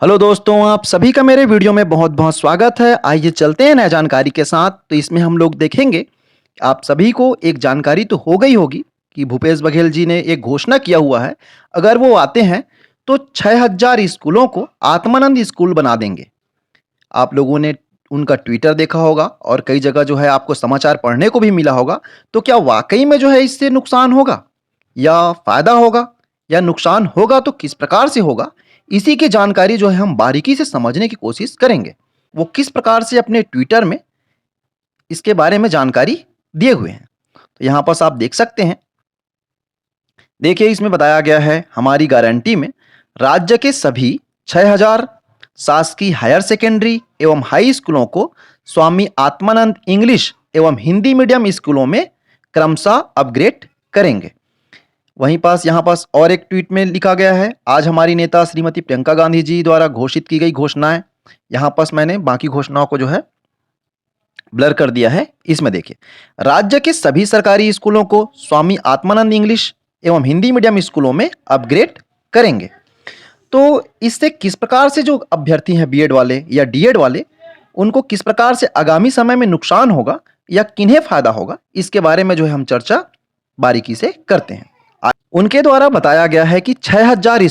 Hello दोस्तों, आप सभी का मेरे वीडियो में बहुत बहुत स्वागत है। आइए चलते हैं नए जानकारी के साथ। तो इसमें हम लोग देखेंगे, आप सभी को एक जानकारी तो हो गई होगी कि भूपेश बघेल जी ने एक घोषणा किया हुआ है, अगर वो आते हैं तो 6000 स्कूलों को आत्मानंद स्कूल बना देंगे। आप लोगों ने उनका ट्विटर देखा होगा और कई जगह जो है आपको समाचार पढ़ने को भी मिला होगा। तो क्या वाकई में जो है इससे नुकसान होगा या फायदा होगा, या नुकसान होगा तो किस प्रकार से होगा? इसी की जानकारी जो है हम बारीकी से समझने की कोशिश करेंगे। वो किस प्रकार से अपने ट्विटर में इसके बारे में जानकारी दिए हुए हैं। तो यहाँ पर आप देख सकते हैं। देखिए, इसमें बताया गया है, हमारी गारंटी में राज्य के सभी 6000 शासकीय हायर सेकेंडरी एवं हाई स्कूलों को स्वामी आत्मानंद इंग्लिश एवं हिंदी मीडियम स्कूलों में क्रमशः अपग्रेड करेंगे। वहीं पास यहाँ पास और एक ट्वीट में लिखा गया है, आज हमारी नेता श्रीमती प्रियंका गांधी जी द्वारा घोषित की गई घोषणाएं। यहाँ पास मैंने बाकी घोषणाओं को जो है ब्लर कर दिया है। इसमें देखिए, राज्य के सभी सरकारी स्कूलों को स्वामी आत्मानंद इंग्लिश एवं हिंदी मीडियम स्कूलों में अपग्रेड करेंगे। तो इससे किस प्रकार से जो अभ्यर्थी हैं बीएड वाले या डीएड वाले, उनको किस प्रकार से आगामी समय में नुकसान होगा या किन्हें फायदा होगा, इसके बारे में जो है हम चर्चा बारीकी से करते हैं। उनके द्वारा बताया गया है कि 6000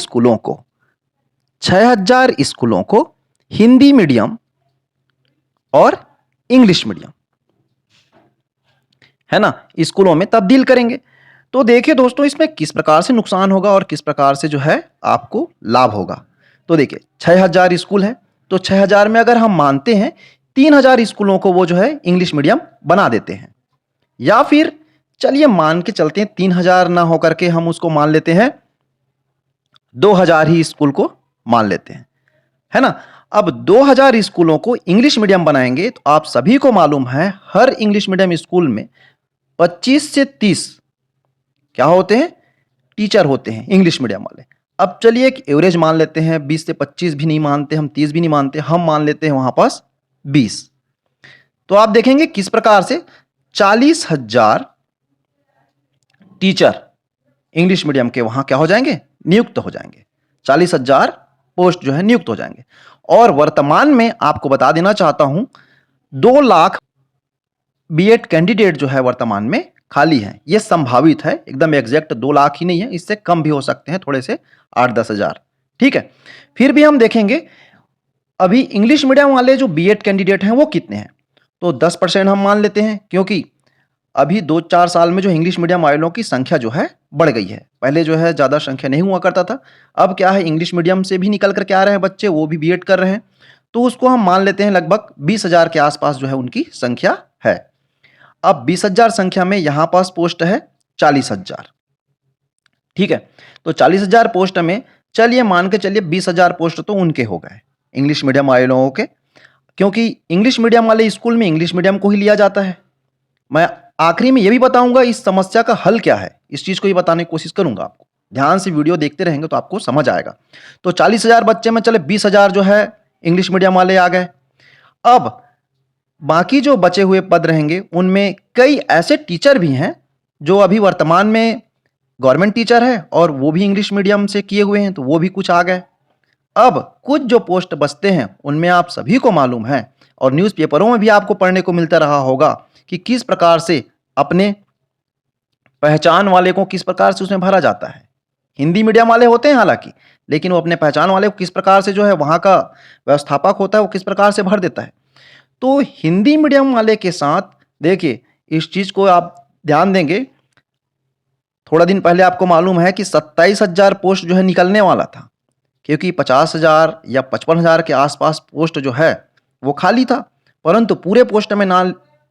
स्कूलों को हिंदी मीडियम और इंग्लिश मीडियम, है ना, स्कूलों में तब्दील करेंगे। तो देखिए दोस्तों, इसमें किस प्रकार से नुकसान होगा और किस प्रकार से जो है आपको लाभ होगा। तो देखिए, 6000 स्कूल है, तो 6000 में अगर हम मानते हैं 3000 स्कूलों को वो जो है इंग्लिश मीडियम बना देते हैं, या फिर चलिए मान के चलते हैं 3000 ना होकर के हम उसको मान लेते हैं 2000 ही स्कूल को मान लेते हैं, है ना। अब 2000 स्कूलों को इंग्लिश मीडियम बनाएंगे तो आप सभी को मालूम है, हर इंग्लिश मीडियम स्कूल में 25 से 30 क्या होते हैं, टीचर होते हैं इंग्लिश मीडियम वाले। अब चलिए एक एवरेज मान लेते हैं, 20 से 25 भी नहीं मानते हम, 30 भी नहीं मानते हम, मान लेते हैं वहां पास 20। तो आप देखेंगे किस प्रकार से 40,000 टीचर इंग्लिश मीडियम के वहां क्या हो जाएंगे, नियुक्त हो जाएंगे। 40,000 पोस्ट जो है नियुक्त हो जाएंगे। और वर्तमान में आपको बता देना चाहता हूं, 2 लाख बीएड कैंडिडेट जो है वर्तमान में खाली हैं। ये संभावित है, एकदम एग्जैक्ट 2 लाख ही नहीं है, इससे कम भी हो सकते हैं, थोड़े से 8-10 हजार, ठीक है। फिर भी हम देखेंगे अभी इंग्लिश मीडियम वाले जो बीएड कैंडिडेट हैं वो कितने हैं। तो 10% हम मान लेते हैं, क्योंकि अभी 2-4 साल में जो इंग्लिश मीडियम वालों की संख्या जो है बढ़ गई है। पहले जो है ज़्यादा संख्या नहीं हुआ करता था, अब क्या है, इंग्लिश मीडियम से भी निकल कर के आ रहे हैं बच्चे, वो भी बीएड कर रहे हैं। तो उसको हम मान लेते हैं लगभग 20,000 के आसपास जो है उनकी संख्या है। अब 20,000 संख्या में यहाँ पास पोस्ट है 40,000, ठीक है। तो 40,000 पोस्ट में चलिए मान के चलिए 20,000 पोस्ट तो उनके हो गए इंग्लिश मीडियम वाले लोगों के, क्योंकि इंग्लिश मीडियम वाले स्कूल में इंग्लिश मीडियम को ही लिया जाता है। मैं आखिरी में यह भी बताऊंगा इस समस्या का हल क्या है, इस चीज को ही बताने की कोशिश करूंगा। आपको ध्यान से वीडियो देखते रहेंगे तो आपको समझ आएगा। तो 40,000 बच्चे में चले 20,000 जो है इंग्लिश मीडियम वाले आ गए। अब बाकी जो बचे हुए पद रहेंगे उनमें कई ऐसे टीचर भी हैं जो अभी वर्तमान में गवर्नमेंट टीचर है और वो भी इंग्लिश मीडियम से किए हुए हैं, तो वो भी कुछ आ गए। अब कुछ जो पोस्ट बचते हैं उनमें आप सभी को मालूम है, और न्यूज़पेपरों में भी आपको पढ़ने को मिलता रहा होगा कि किस प्रकार से अपने पहचान वाले को किस प्रकार से उसमें भरा जाता है। हिंदी मीडियम वाले होते हैं हालांकि, लेकिन वो अपने पहचान वाले को किस प्रकार से जो है वहाँ का व्यवस्थापक होता है वो किस प्रकार से भर देता है। तो हिंदी मीडियम वाले के साथ देखिए, इस चीज़ को आप ध्यान देंगे, थोड़ा दिन पहले आपको मालूम है कि 27,000 पोस्ट जो है निकलने वाला था, क्योंकि 50,000 या 55,000 के आसपास पोस्ट जो है वो खाली था, परंतु पूरे पोस्ट में ना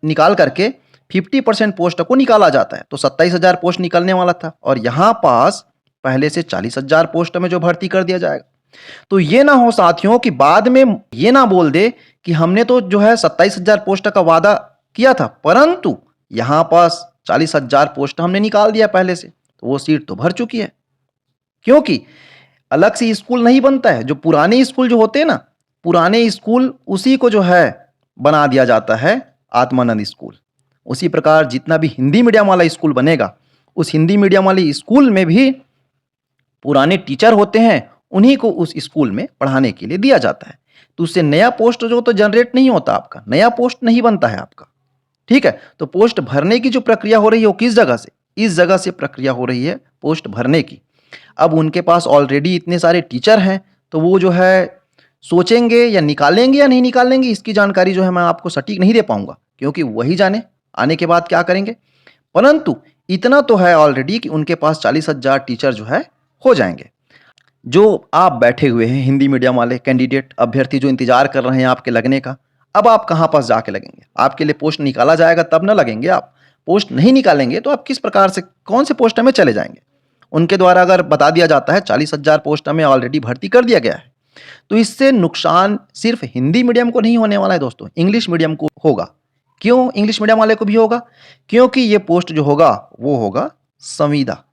निकाल करके 50% पोस्ट को निकाला जाता है। तो 27,000 पोस्ट निकलने वाला था, और यहाँ पास पहले से 40,000 पोस्ट में जो भर्ती कर दिया जाएगा। तो ये ना हो साथियों कि बाद में ये ना बोल दे कि हमने तो जो है 27,000 पोस्ट का वादा किया था, परंतु यहाँ पास 40,000 पोस्ट हमने निकाल दिया पहले से, तो वो सीट तो भर चुकी है। क्योंकि अलग से स्कूल नहीं बनता है, जो पुराने स्कूल जो होते हैं ना, पुराने स्कूल उसी को जो है बना दिया जाता है आत्मानंद स्कूल। उसी प्रकार जितना भी हिंदी मीडियम वाला स्कूल बनेगा, उस हिंदी मीडियम वाले स्कूल में भी पुराने टीचर होते हैं, उन्हीं को उस स्कूल में पढ़ाने के लिए दिया जाता है। तो उससे नया पोस्ट जो तो जनरेट नहीं होता, आपका नया पोस्ट नहीं बनता है आपका। ठीक है, तो पोस्ट भरने की जो प्रक्रिया हो रही है वो किस जगह से, इस जगह से प्रक्रिया हो रही है पोस्ट भरने की। अब उनके पास ऑलरेडी इतने सारे टीचर हैं, तो वो जो है सोचेंगे या निकालेंगे या नहीं निकालेंगे, इसकी जानकारी जो है मैं आपको सटीक नहीं दे पाऊंगा, क्योंकि वही जाने आने के बाद क्या करेंगे। परंतु इतना तो है ऑलरेडी कि उनके पास 40,000 टीचर जो है हो जाएंगे। जो आप बैठे हुए हैं हिंदी मीडियम वाले कैंडिडेट अभ्यर्थी जो इंतजार कर रहे हैं आपके लगने का, अब आप कहाँ पास जाके लगेंगे। आपके लिए पोस्ट निकाला जाएगा तब ना लगेंगे आप। पोस्ट नहीं निकालेंगे तो आप किस प्रकार से, कौन से पोस्ट में चले जाएंगे। उनके द्वारा अगर बता दिया जाता है 40,000 पोस्ट में ऑलरेडी भर्ती कर दिया गया है, तो इससे नुकसान सिर्फ हिंदी मीडियम को नहीं होने वाला है दोस्तों, इंग्लिश मीडियम को होगा। क्यों इंग्लिश मीडियम वाले को भी होगा? क्योंकि ये पोस्ट जो होगा वो होगा संविदा।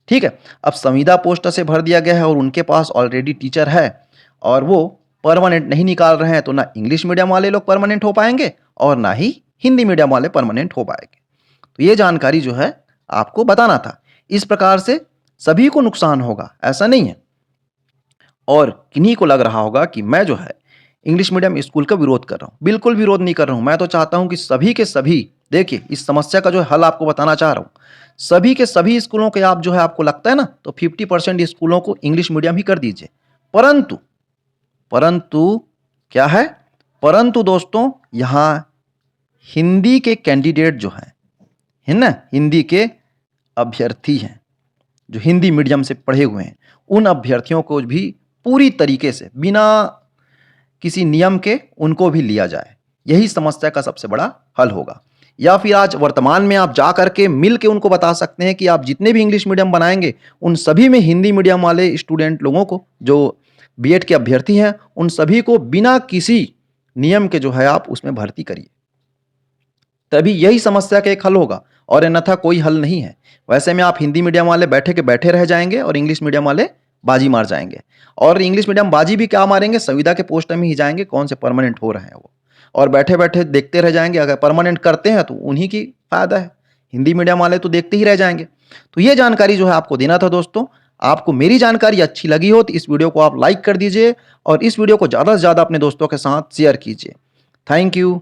ठीक है, अब संविदा पोस्ट से भर दिया गया है और उनके पास ऑलरेडी टीचर है और वो परमानेंट नहीं निकाल रहे हैं, तो ना इंग्लिश मीडियम वाले लोग परमानेंट हो पाएंगे और ना ही हिंदी मीडियम वाले परमानेंट हो पाएंगे। तो ये जानकारी जो है आपको बताना था। इस प्रकार से सभी को नुकसान होगा, ऐसा नहीं है। और किन्हीं को लग रहा होगा कि मैं जो है इंग्लिश मीडियम स्कूल का विरोध कर रहा हूँ। बिल्कुल विरोध नहीं कर रहा हूँ, मैं तो चाहता हूँ कि सभी के सभी, देखिए इस समस्या का जो हल आपको बताना चाह रहा हूँ, सभी के सभी स्कूलों के आप जो है आपको लगता है ना, तो 50% स्कूलों को इंग्लिश मीडियम ही कर दीजिए। परंतु परंतु क्या है, परंतु दोस्तों यहाँ हिंदी के कैंडिडेट जो हैं, है ना, हिंदी के अभ्यर्थी हैं जो हिंदी मीडियम से पढ़े हुए हैं, उन अभ्यर्थियों को भी पूरी तरीके से बिना किसी नियम के उनको भी लिया जाए। यही समस्या का सबसे बड़ा हल होगा। या फिर आज वर्तमान में आप जा करके मिल के उनको बता सकते हैं कि आप जितने भी इंग्लिश मीडियम बनाएंगे उन सभी में हिंदी मीडियम वाले स्टूडेंट लोगों को, जो बीएड के अभ्यर्थी हैं, उन सभी को बिना किसी नियम के जो है आप उसमें भर्ती करिए, तभी यही समस्या का एक हल होगा, और अन्यथा कोई हल नहीं है। वैसे में आप हिंदी मीडियम वाले बैठे के बैठे रह जाएंगे और इंग्लिश मीडियम वाले बाजी मार जाएंगे। और इंग्लिश मीडियम बाजी भी क्या मारेंगे, संविदा के पोस्ट में ही जाएंगे, कौन से परमानेंट हो रहे हैं वो, और बैठे बैठे देखते रह जाएंगे। अगर परमानेंट करते हैं तो उन्हीं की फायदा है, हिंदी मीडियम वाले तो देखते ही रह जाएंगे। तो ये जानकारी जो है आपको देना था दोस्तों। आपको मेरी जानकारी अच्छी लगी हो तो इस वीडियो को आप लाइक कर दीजिए और इस वीडियो को ज़्यादा से ज़्यादा अपने दोस्तों के साथ शेयर कीजिए। Thank you.